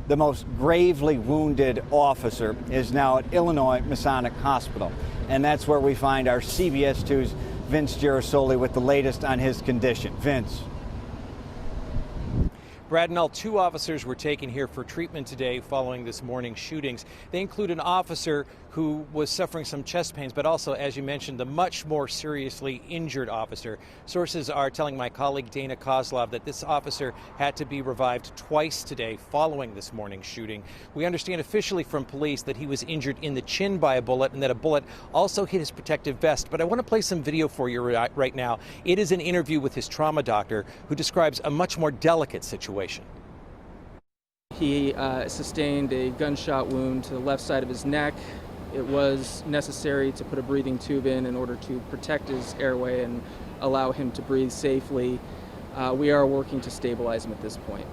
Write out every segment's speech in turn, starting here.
the most gravely wounded officer is now at Illinois Masonic Hospital. And that's where we find our CBS 2's Vince Gerasole with the latest on his condition. Vince. Brad and all, 2 officers were taken here for treatment today following this morning's shootings. They include an officer who was suffering some chest pains, but also, as you mentioned, the much more seriously injured officer. Sources are telling my colleague Dana Kozlov that this officer had to be revived twice today following this morning's shooting. We understand officially from police that he was injured in the chin by a bullet and that a bullet also hit his protective vest. But I want to play some video for you right now. It is an interview with his trauma doctor who describes a much more delicate situation. He sustained a gunshot wound to the left side of his neck. It was necessary to put a breathing tube in order to protect his airway and allow him to breathe safely. We are working to stabilize him at this point.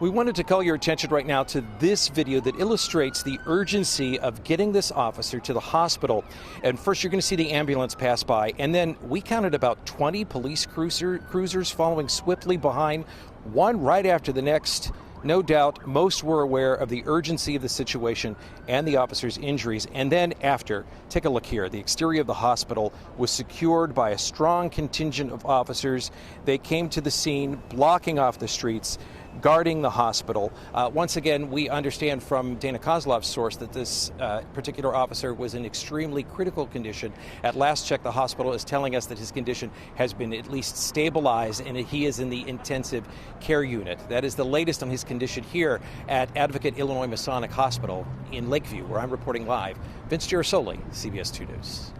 We wanted to call your attention right now to this video that illustrates the urgency of getting this officer to the hospital. And first, you're going to see the ambulance pass by, and then we counted about 20 police cruisers following swiftly behind, one right after the next. No doubt, most were aware of the urgency of the situation and the officer's injuries. And then after, take a look here. The exterior of the hospital was secured by a strong contingent of officers. They came to the scene, blocking off the streets, guarding the hospital. Once again, we understand from Dana Kozlov's source that this particular officer was in extremely critical condition. At last check, the hospital is telling us that his condition has been at least stabilized and he is in the intensive care unit. That is the latest on his condition here at Advocate Illinois Masonic Hospital in Lakeview, where I'm reporting live. Vince Gerasole, CBS 2 News.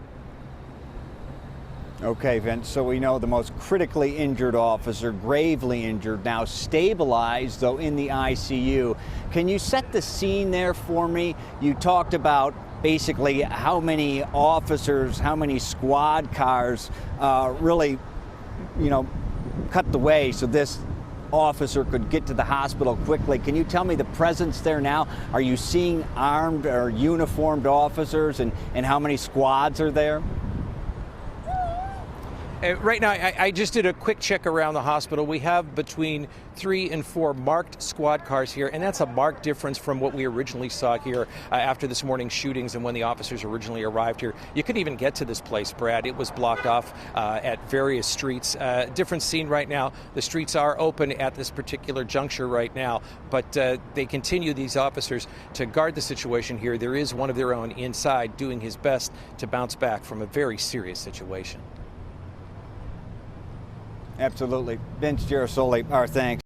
Okay, Vince, so we know the most critically injured officer, gravely injured, now stabilized, though in the ICU. Can you set the scene there for me? You talked about basically how many officers, how many squad cars really, cut the way so this officer could get to the hospital quickly. Can you tell me the presence there now? Are you seeing armed or uniformed officers, and how many squads are there? Right now, I just did a quick check around the hospital. We have between 3 and 4 marked squad cars here, and that's a marked difference from what we originally saw here after this morning's shootings and when the officers originally arrived here. You couldn't even get to this place, Brad. It was blocked off at various streets. Different scene right now. The streets are open at this particular juncture right now, but they continue, these officers, to guard the situation here. There is one of their own inside doing his best to bounce back from a very serious situation. Absolutely. Vince Gerasole, our thanks.